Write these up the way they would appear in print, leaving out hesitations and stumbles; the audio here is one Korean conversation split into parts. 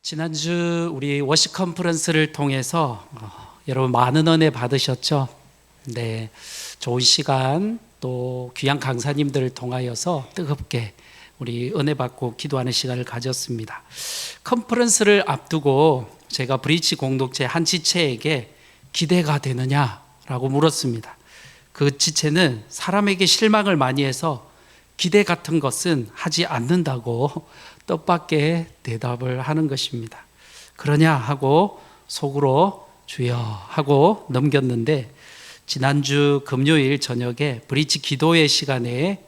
지난주 우리 워십 컨퍼런스를 통해서 여러분 많은 은혜 받으셨죠? 네, 좋은 시간 또 귀한 강사님들을 통하여서 뜨겁게 우리 은혜 받고 기도하는 시간을 가졌습니다. 컨퍼런스를 앞두고 제가 브리치 공동체 한 지체에게 기대가 되느냐라고 물었습니다. 그 지체는 사람에게 실망을 많이 해서 기대 같은 것은 하지 않는다고 뜻밖의 대답을 하는 것입니다. 그러냐 하고 속으로 주여 하고 넘겼는데, 지난주 금요일 저녁에 브리치 기도회 시간에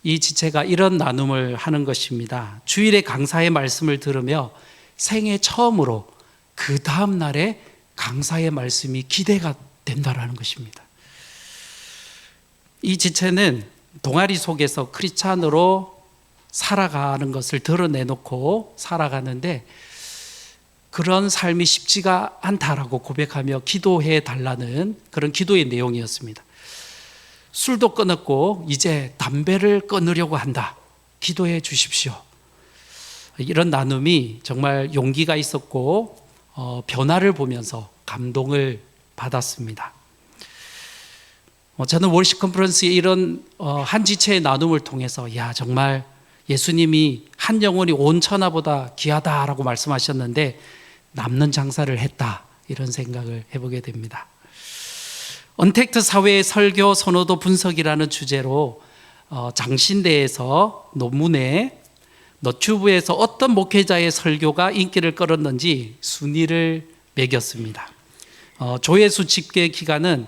이 지체가 이런 나눔을 하는 것입니다. 주일에 강사의 말씀을 들으며 생애 처음으로 그 다음 날에 강사의 말씀이 기대가 된다라는 것입니다. 이 지체는 동아리 속에서 크리스찬으로 살아가는 것을 드러내놓고 살아가는데, 그런 삶이 쉽지가 않다라고 고백하며 기도해 달라는 그런 기도의 내용이었습니다. 술도 끊었고 이제 담배를 끊으려고 한다, 기도해 주십시오. 이런 나눔이 정말 용기가 있었고 변화를 보면서 감동을 받았습니다. 저는 월십 컨퍼런스의 이런 한 지체의 나눔을 통해서 정말 예수님이 한 영혼이 온 천하보다 귀하다라고 말씀하셨는데 남는 장사를 했다, 이런 생각을 해보게 됩니다. 언택트 사회의 설교 선호도 분석이라는 주제로 장신대에서 논문에 너튜브에서 어떤 목회자의 설교가 인기를 끌었는지 순위를 매겼습니다. 조회수 집계 기간은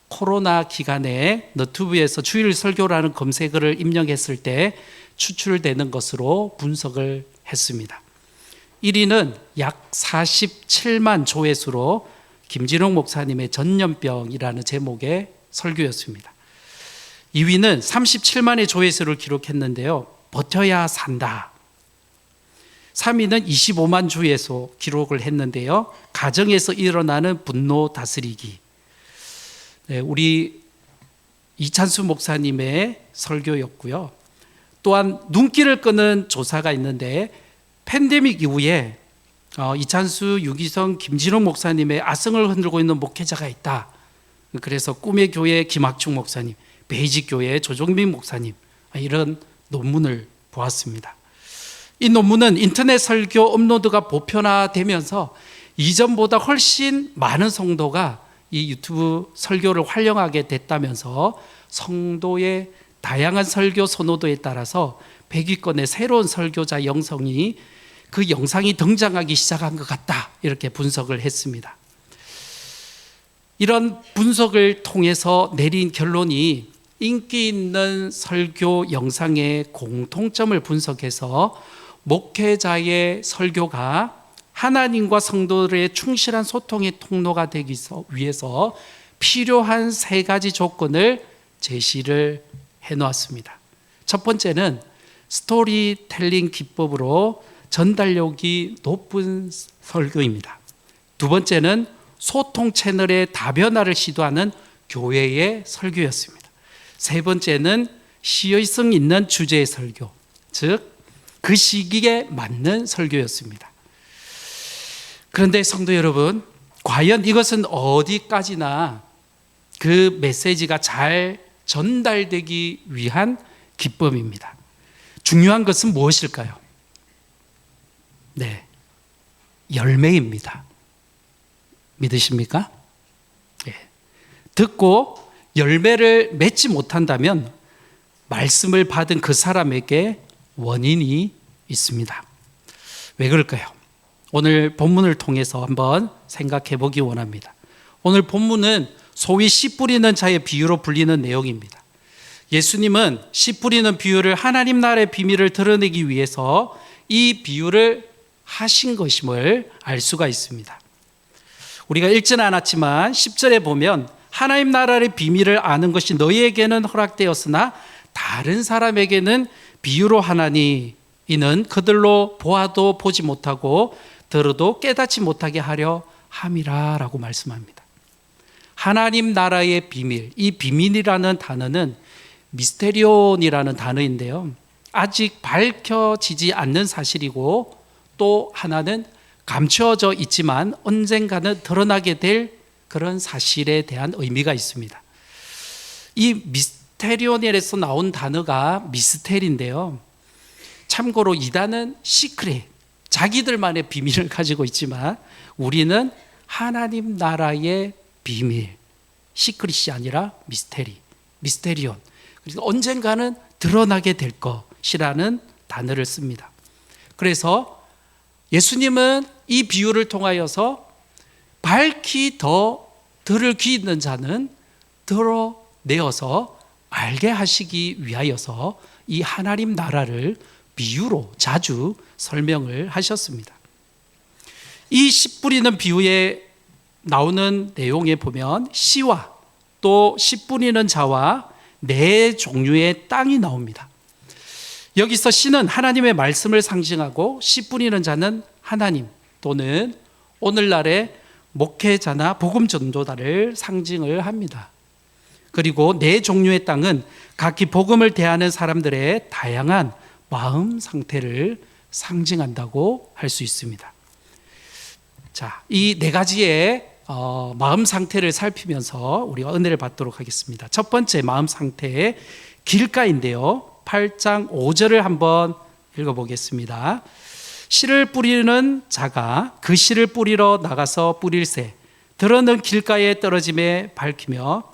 코로나 기간에 너튜브에서 주일 설교라는 검색어를 입력했을 때 추출되는 것으로 분석을 했습니다. 1위는 약 47만 조회수로 김진홍 목사님의 전염병이라는 제목의 설교였습니다. 2위는 37만의 조회수를 기록했는데요, 버텨야 산다. 3위는 25만 조회수 기록을 했는데요, 가정에서 일어나는 분노 다스리기. 우리 이찬수 목사님의 설교였고요. 또한 눈길을 끄는 조사가 있는데, 팬데믹 이후에 이찬수, 유기성, 김진홍 목사님의 아성을 흔들고 있는 목회자가 있다. 그래서 꿈의 교회 김학중 목사님, 베이직 교회 조종민 목사님, 이런 논문을 보았습니다. 이 논문은 인터넷 설교 업로드가 보편화되면서 이전보다 훨씬 많은 성도가 이 유튜브 설교를 활용하게 됐다면서 성도의 다양한 설교 선호도에 따라서 100위권의 새로운 설교자 영성이 그 영상이 등장하기 시작한 것 같다, 이렇게 분석을 했습니다. 이런 분석을 통해서 내린 결론이 인기 있는 설교 영상의 공통점을 분석해서 목회자의 설교가 하나님과 성도들의 충실한 소통의 통로가 되기 위해서 필요한 3가지 조건을 제시를 해놓았습니다. 첫 번째는 스토리텔링 기법으로 전달력이 높은 설교입니다. 두 번째는 소통 채널의 다변화를 시도하는 교회의 설교였습니다. 세 번째는 시의성 있는 주제의 설교, 즉 그 시기에 맞는 설교였습니다. 그런데 성도 여러분, 과연 이것은 어디까지나 그 메시지가 잘 전달되기 위한 기법입니다. 중요한 것은 무엇일까요? 네, 열매입니다. 믿으십니까? 네. 듣고 열매를 맺지 못한다면 말씀을 받은 그 사람에게 원인이 있습니다. 왜 그럴까요? 오늘 본문을 통해서 한번 생각해 보기 원합니다. 오늘 본문은 소위 씨 뿌리는 자의 비유로 불리는 내용입니다. 예수님은 씨 뿌리는 비유를 하나님 나라의 비밀을 드러내기 위해서 이 비유를 하신 것임을 알 수가 있습니다. 우리가 읽지는 않았지만 10절에 보면 하나님 나라의 비밀을 아는 것이 너희에게는 허락되었으나 다른 사람에게는 비유로 하나니 이는 그들로 보아도 보지 못하고 들어도 깨닫지 못하게 하려 함이라 라고 말씀합니다. 하나님 나라의 비밀, 이 비밀이라는 단어는 미스테리온이라는 단어인데요, 아직 밝혀지지 않는 사실이고 또 하나는 감춰져 있지만 언젠가는 드러나게 될 그런 사실에 대한 의미가 있습니다. 이 미스테리온에서 나온 단어가 미스테리인데요. 참고로 이단은 시크릿, 자기들만의 비밀을 가지고 있지만 우리는 하나님 나라의 비밀, 시크릿이 아니라 미스테리온. 그래서 언젠가는 드러나게 될 것이라는 단어를 씁니다. 그래서 예수님은 이 비유를 통하여서 밝히 더 들을 귀 있는 자는 드러내어서 알게 하시기 위하여서 이 하나님 나라를 비유로 자주 설명을 하셨습니다. 이 씨 뿌리는 비유에 나오는 내용에 보면 씨와 또 씨 뿌리는 자와 네 종류의 땅이 나옵니다. 여기서 씨는 하나님의 말씀을 상징하고 씨 뿌리는 자는 하나님 또는 오늘날의 목회자나 복음 전도자를 상징을 합니다. 그리고 네 종류의 땅은 각기 복음을 대하는 사람들의 다양한 마음 상태를 상징한다고 할 수 있습니다. 자, 이 네 가지의 마음 상태를 살피면서 우리가 은혜를 받도록 하겠습니다. 첫 번째 마음 상태의 길가인데요. 8장 5절을 한번 읽어보겠습니다. 씨를 뿌리는 자가 그 씨를 뿌리러 나가서 뿌릴새 들어는 길가에 떨어짐에 밝히며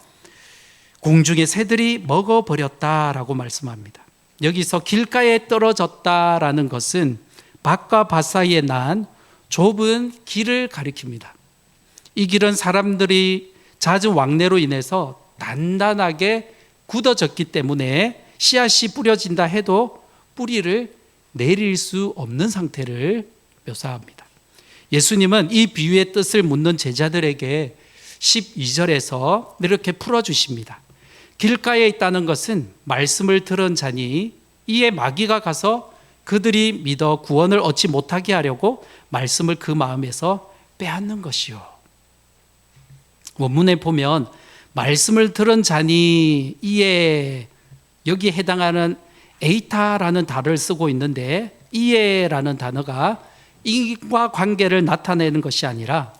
공중의 새들이 먹어버렸다라고 말씀합니다. 여기서 길가에 떨어졌다라는 것은 밭과 밭 사이에 난 좁은 길을 가리킵니다. 이 길은 사람들이 잦은 왕래로 인해서 단단하게 굳어졌기 때문에 씨앗이 뿌려진다 해도 뿌리를 내릴 수 없는 상태를 묘사합니다. 예수님은 이 비유의 뜻을 묻는 제자들에게 12절에서 이렇게 풀어주십니다. 길가에 있다는 것은 말씀을 들은 자니 이에 마귀가 가서 그들이 믿어 구원을 얻지 못하게 하려고 말씀을 그 마음에서 빼앗는 것이요. 원문에 보면 말씀을 들은 자니 이에 여기에 해당하는 에이타라는 단어를 쓰고 있는데 이에라는 단어가 인과 관계를 나타내는 것이 아니라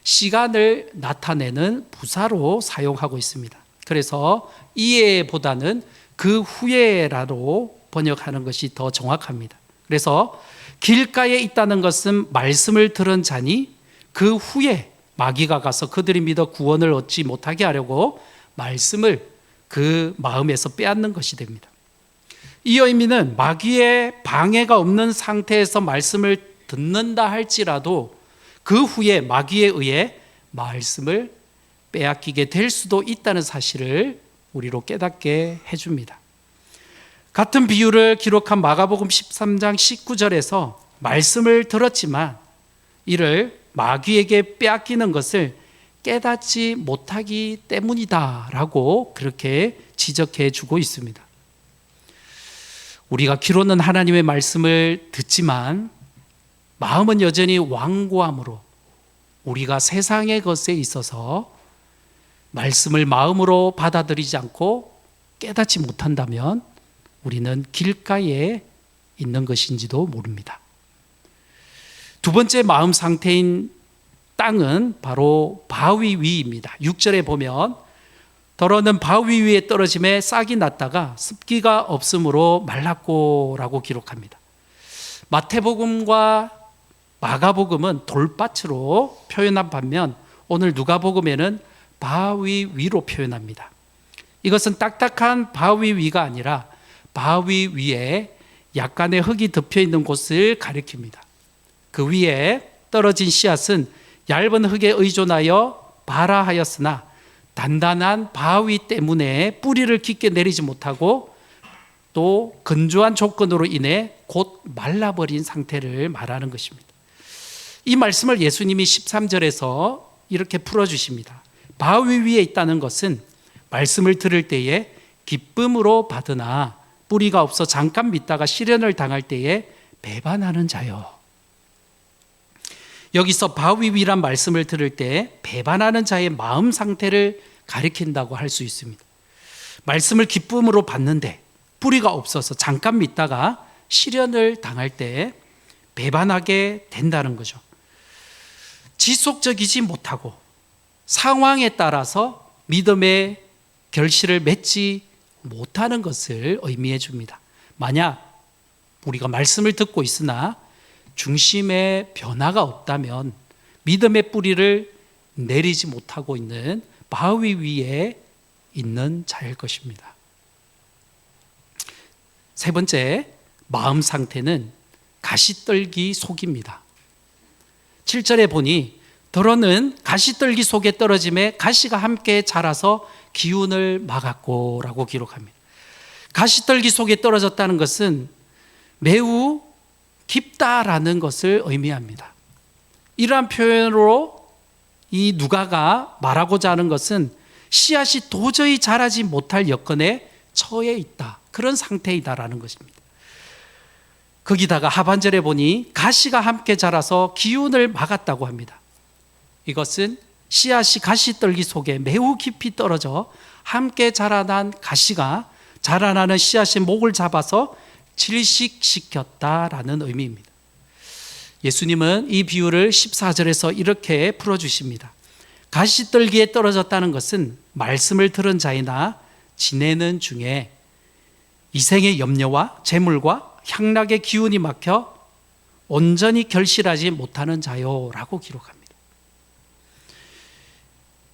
시간을 나타내는 부사로 사용하고 있습니다. 그래서 이에보다는 그 후에라로 번역하는 것이 더 정확합니다. 그래서 길가에 있다는 것은 말씀을 들은 자니 그 후에 마귀가 가서 그들이 믿어 구원을 얻지 못하게 하려고 말씀을 그 마음에서 빼앗는 것이 됩니다. 이 의미는 마귀의 방해가 없는 상태에서 말씀을 듣는다 할지라도 그 후에 마귀에 의해 말씀을 빼앗기게 될 수도 있다는 사실을 우리로 깨닫게 해줍니다. 같은 비유를 기록한 마가복음 13장 19절에서 말씀을 들었지만 이를 마귀에게 빼앗기는 것을 깨닫지 못하기 때문이다라고 그렇게 지적해 주고 있습니다. 우리가 귀로는 하나님의 말씀을 듣지만 마음은 여전히 완고함으로 우리가 세상의 것에 있어서 말씀을 마음으로 받아들이지 않고 깨닫지 못한다면 우리는 길가에 있는 것인지도 모릅니다. 두 번째 마음 상태인 땅은 바로 바위 위입니다. 6절에 보면 더러는 바위 위에 떨어짐에 싹이 났다가 습기가 없으므로 말랐고 라고 기록합니다. 마태복음과 마가복음은 돌밭으로 표현한 반면 오늘 누가복음에는 바위 위로 표현합니다. 이것은 딱딱한 바위 위가 아니라 바위 위에 약간의 흙이 덮여 있는 곳을 가리킵니다. 그 위에 떨어진 씨앗은 얇은 흙에 의존하여 발아하였으나 단단한 바위 때문에 뿌리를 깊게 내리지 못하고 또 건조한 조건으로 인해 곧 말라버린 상태를 말하는 것입니다. 이 말씀을 예수님이 13절에서 이렇게 풀어주십니다. 바위 위에 있다는 것은 말씀을 들을 때에 기쁨으로 받으나 뿌리가 없어 잠깐 믿다가 시련을 당할 때에 배반하는 자요. 여기서 바위 위란 말씀을 들을 때 배반하는 자의 마음 상태를 가리킨다고 할 수 있습니다. 말씀을 기쁨으로 받는데 뿌리가 없어서 잠깐 믿다가 시련을 당할 때 배반하게 된다는 거죠. 지속적이지 못하고 상황에 따라서 믿음의 결실을 맺지 못하는 것을 의미해 줍니다. 만약 우리가 말씀을 듣고 있으나 중심에 변화가 없다면 믿음의 뿌리를 내리지 못하고 있는 바위 위에 있는 자일 것입니다. 세 번째, 마음 상태는 가시떨기 속입니다. 7절에 보니 더러는 가시떨기 속에 떨어짐에 가시가 함께 자라서 기운을 막았고 라고 기록합니다. 가시떨기 속에 떨어졌다는 것은 매우 깊다라는 것을 의미합니다. 이러한 표현으로 이 누가가 말하고자 하는 것은 씨앗이 도저히 자라지 못할 여건에 처해 있다, 그런 상태이다라는 것입니다. 거기다가 하반절에 보니 가시가 함께 자라서 기운을 막았다고 합니다. 이것은 씨앗이 가시떨기 속에 매우 깊이 떨어져 함께 자라난 가시가 자라나는 씨앗의 목을 잡아서 질식시켰다라는 의미입니다. 예수님은 이 비유를 14절에서 이렇게 풀어주십니다. 가시떨기에 떨어졌다는 것은 말씀을 들은 자이나 지내는 중에 이생의 염려와 재물과 향락의 기운이 막혀 온전히 결실하지 못하는 자요 라고 기록합니다.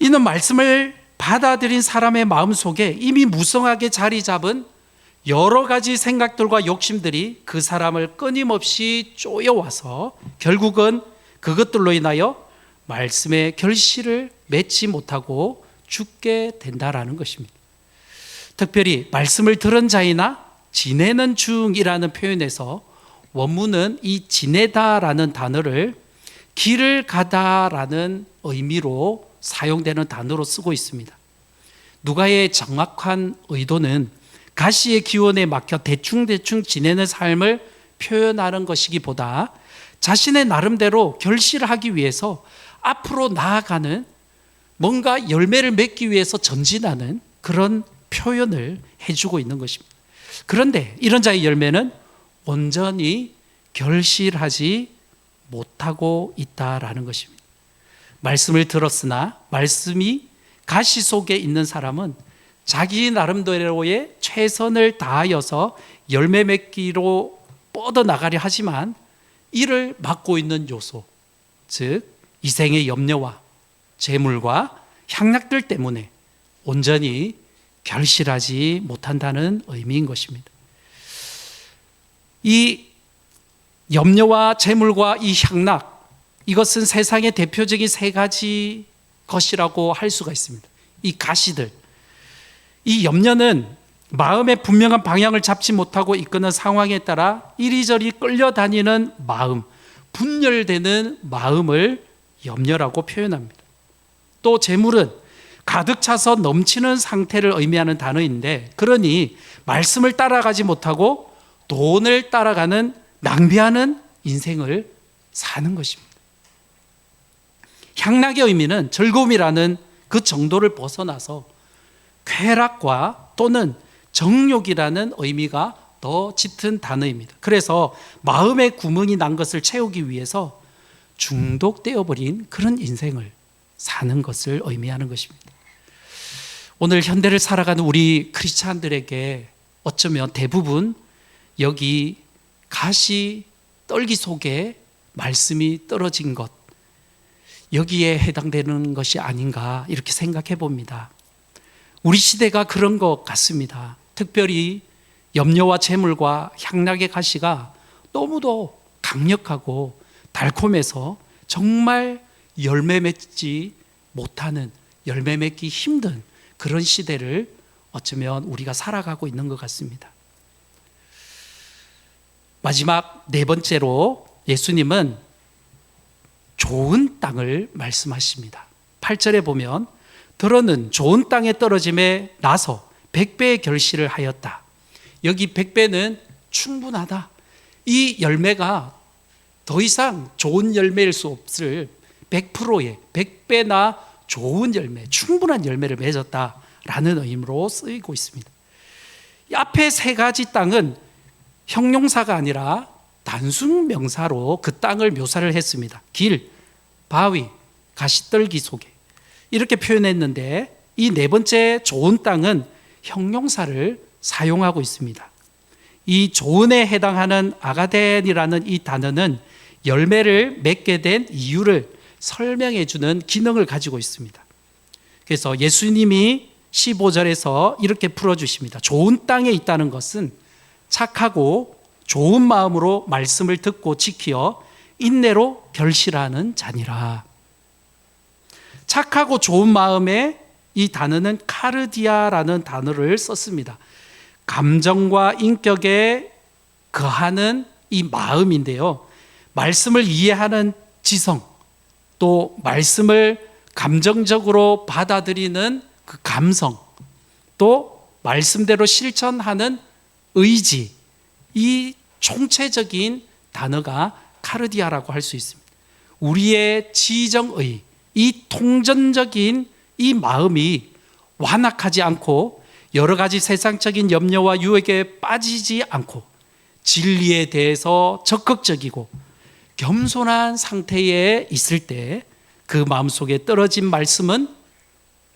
이는 말씀을 받아들인 사람의 마음속에 이미 무성하게 자리 잡은 여러 가지 생각들과 욕심들이 그 사람을 끊임없이 쪼여와서 결국은 그것들로 인하여 말씀의 결실을 맺지 못하고 죽게 된다라는 것입니다. 특별히 말씀을 들은 자이나 지내는 중이라는 표현에서 원문은 이 지내다라는 단어를 길을 가다라는 의미로 사용되는 단어로 쓰고 있습니다. 누가의 정확한 의도는 가시의 기운에 막혀 대충대충 지내는 삶을 표현하는 것이기보다 자신의 나름대로 결실하기 위해서 앞으로 나아가는 뭔가 열매를 맺기 위해서 전진하는 그런 표현을 해주고 있는 것입니다. 그런데 이런 자의 열매는 온전히 결실하지 못하고 있다라는 것입니다. 말씀을 들었으나 말씀이 가시 속에 있는 사람은 자기 나름대로의 최선을 다하여서 열매 맺기로 뻗어나가려 하지만 이를 막고 있는 요소, 즉 이생의 염려와 재물과 향락들 때문에 온전히 결실하지 못한다는 의미인 것입니다. 이 염려와 재물과 이 향락, 이것은 세상의 대표적인 세 가지 것이라고 할 수가 있습니다. 이 가시들, 이 염려는 마음의 분명한 방향을 잡지 못하고 이끄는 상황에 따라 이리저리 끌려다니는 마음, 분열되는 마음을 염려라고 표현합니다. 또 재물은 가득 차서 넘치는 상태를 의미하는 단어인데, 그러니 말씀을 따라가지 못하고 돈을 따라가는 낭비하는 인생을 사는 것입니다. 향락의 의미는 즐거움이라는 그 정도를 벗어나서 쾌락과 또는 정욕이라는 의미가 더 짙은 단어입니다. 그래서 마음의 구멍이 난 것을 채우기 위해서 중독되어 버린 그런 인생을 사는 것을 의미하는 것입니다. 오늘 현대를 살아가는 우리 크리스찬들에게 어쩌면 대부분 여기 가시 떨기 속에 말씀이 떨어진 것, 여기에 해당되는 것이 아닌가 이렇게 생각해 봅니다. 우리 시대가 그런 것 같습니다. 특별히 염려와 재물과 향락의 가시가 너무도 강력하고 달콤해서 정말 열매 맺지 못하는, 열매 맺기 힘든 그런 시대를 어쩌면 우리가 살아가고 있는 것 같습니다. 마지막 네 번째로 예수님은 좋은 땅을 말씀하십니다. 8절에 보면 들어는 좋은 땅에 떨어짐에 나서 100배의 결실을 하였다. 여기 100배는 충분하다. 이 열매가 더 이상 좋은 열매일 수 없을 100%의 100배나 좋은 열매, 충분한 열매를 맺었다라는 의미로 쓰이고 있습니다. 이 앞에 세 가지 땅은 형용사가 아니라 단순 명사로 그 땅을 묘사를 했습니다. 길, 바위, 가시떨기 속에 이렇게 표현했는데, 이 네 번째 좋은 땅은 형용사를 사용하고 있습니다. 이 좋은에 해당하는 아가덴이라는 이 단어는 열매를 맺게 된 이유를 설명해 주는 기능을 가지고 있습니다. 그래서 예수님이 15절에서 이렇게 풀어주십니다. 좋은 땅에 있다는 것은 착하고 좋은 마음으로 말씀을 듣고 지키어 인내로 결실하는 자니라. 착하고 좋은 마음에 이 단어는 카르디아라는 단어를 썼습니다. 감정과 인격에 거하는 이 마음인데요, 말씀을 이해하는 지성, 또 말씀을 감정적으로 받아들이는 그 감성, 또 말씀대로 실천하는 의지, 이 총체적인 단어가 카르디아라고 할 수 있습니다. 우리의 지정의, 이 통전적인 이 마음이 완악하지 않고 여러 가지 세상적인 염려와 유혹에 빠지지 않고 진리에 대해서 적극적이고 겸손한 상태에 있을 때 그 마음속에 떨어진 말씀은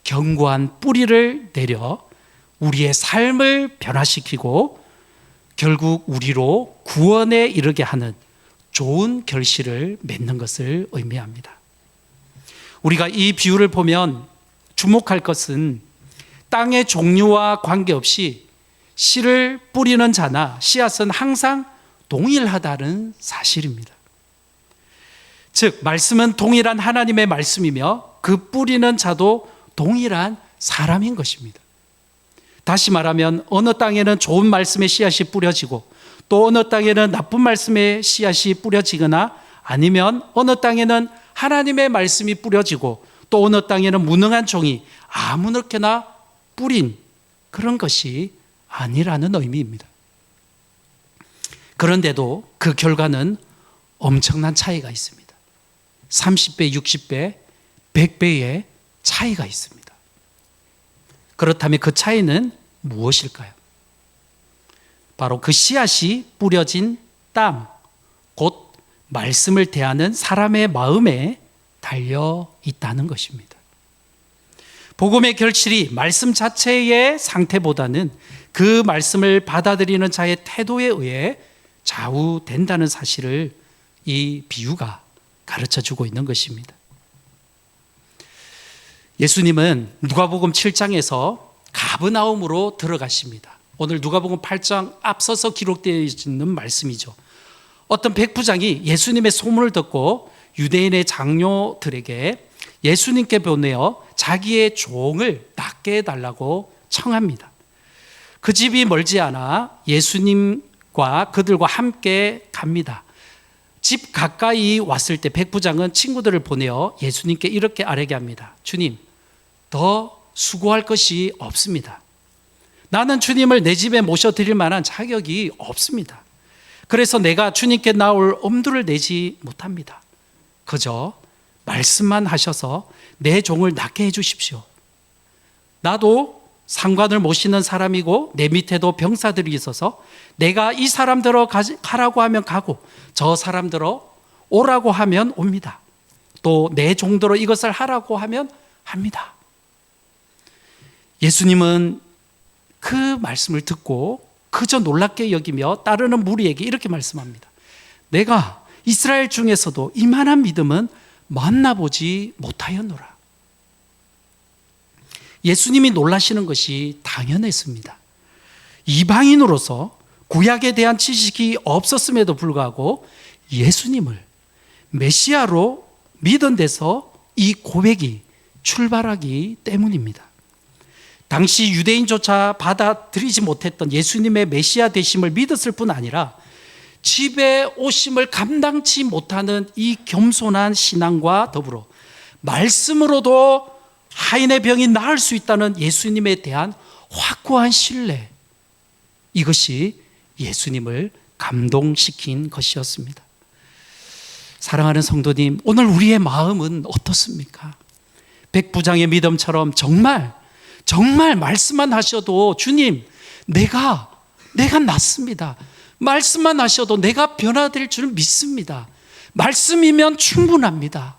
견고한 뿌리를 내려 우리의 삶을 변화시키고 결국 우리로 구원에 이르게 하는 좋은 결실을 맺는 것을 의미합니다. 우리가 이 비유를 보면 주목할 것은 땅의 종류와 관계없이 씨를 뿌리는 자나 씨앗은 항상 동일하다는 사실입니다. 즉, 말씀은 동일한 하나님의 말씀이며 그 뿌리는 자도 동일한 사람인 것입니다. 다시 말하면 어느 땅에는 좋은 말씀의 씨앗이 뿌려지고 또 어느 땅에는 나쁜 말씀의 씨앗이 뿌려지거나, 아니면 어느 땅에는 하나님의 말씀이 뿌려지고 또 어느 땅에는 무능한 종이 아무렇게나 뿌린 그런 것이 아니라는 의미입니다. 그런데도 그 결과는 엄청난 차이가 있습니다. 30배, 60배, 100배의 차이가 있습니다. 그렇다면 그 차이는 무엇일까요? 바로 그 씨앗이 뿌려진 땅, 곧 말씀을 대하는 사람의 마음에 달려 있다는 것입니다. 복음의 결실이 말씀 자체의 상태보다는 그 말씀을 받아들이는 자의 태도에 의해 좌우된다는 사실을 이 비유가 가르쳐주고 있는 것입니다. 예수님은 누가복음 7장에서 가버나움으로 들어가십니다. 오늘 누가복음 8장 앞서서 기록되어 있는 말씀이죠. 어떤 백부장이 예수님의 소문을 듣고 유대인의 장로들에게 예수님께 보내어 자기의 종을 낫게 해달라고 청합니다. 그 집이 멀지 않아 예수님과 그들과 함께 갑니다. 집 가까이 왔을 때 백부장은 친구들을 보내어 예수님께 이렇게 아뢰게 합니다. 주님, 더 수고할 것이 없습니다. 나는 주님을 내 집에 모셔드릴 만한 자격이 없습니다. 그래서 내가 주님께 나올 엄두를 내지 못합니다. 그저 말씀만 하셔서 내 종을 낫게 해주십시오. 나도 상관을 모시는 사람이고 내 밑에도 병사들이 있어서 내가 이 사람들어 가라고 하면 가고 저 사람들어 오라고 하면 옵니다. 또 내 종들어 이것을 하라고 하면 합니다. 예수님은 그 말씀을 듣고 그저 놀랍게 여기며 따르는 무리에게 이렇게 말씀합니다. 내가 이스라엘 중에서도 이만한 믿음은 만나보지 못하였노라. 예수님이 놀라시는 것이 당연했습니다. 이방인으로서 구약에 대한 지식이 없었음에도 불구하고 예수님을 메시아로 믿은 데서 이 고백이 출발하기 때문입니다. 당시 유대인조차 받아들이지 못했던 예수님의 메시아 되심을 믿었을 뿐 아니라 집에 오심을 감당치 못하는 이 겸손한 신앙과 더불어 말씀으로도 하인의 병이 나을 수 있다는 예수님에 대한 확고한 신뢰, 이것이 예수님을 감동시킨 것이었습니다. 사랑하는 성도님, 오늘 우리의 마음은 어떻습니까? 백부장의 믿음처럼 정말 말씀만 하셔도 주님, 내가 낫습니다. 말씀만 하셔도 내가 변화될 줄 믿습니다. 말씀이면 충분합니다.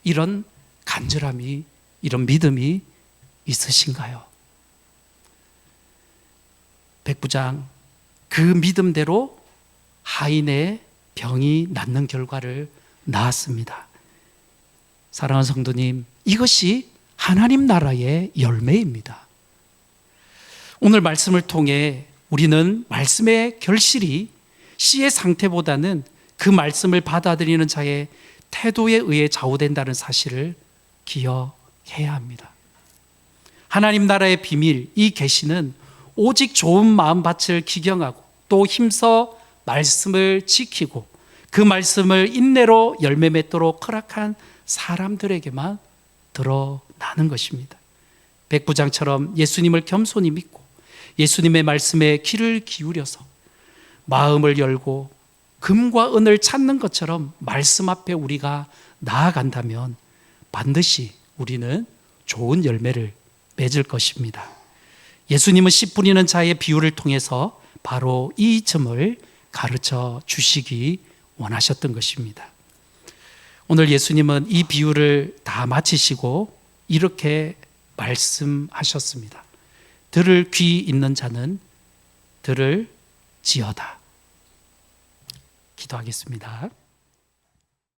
이런 간절함이, 이런 믿음이 있으신가요? 백부장, 그 믿음대로 하인의 병이 낫는 결과를 낳았습니다. 사랑하는 성도님, 이것이 하나님 나라의 열매입니다. 오늘 말씀을 통해 우리는 말씀의 결실이 씨의 상태보다는 그 말씀을 받아들이는 자의 태도에 의해 좌우된다는 사실을 기억해야 합니다. 하나님 나라의 비밀, 이 계시는 오직 좋은 마음밭을 기경하고 또 힘써 말씀을 지키고 그 말씀을 인내로 열매 맺도록 허락한 사람들에게만 드러나는 것입니다. 백부장처럼 예수님을 겸손히 믿고 예수님의 말씀에 귀를 기울여서 마음을 열고 금과 은을 찾는 것처럼 말씀 앞에 우리가 나아간다면 반드시 우리는 좋은 열매를 맺을 것입니다. 예수님은 씨 뿌리는 자의 비유를 통해서 바로 이 점을 가르쳐 주시기 원하셨던 것입니다. 오늘 예수님은 이 비유를 다 마치시고 이렇게 말씀하셨습니다. 들을 귀 있는 자는 들을 지어다. 기도하겠습니다.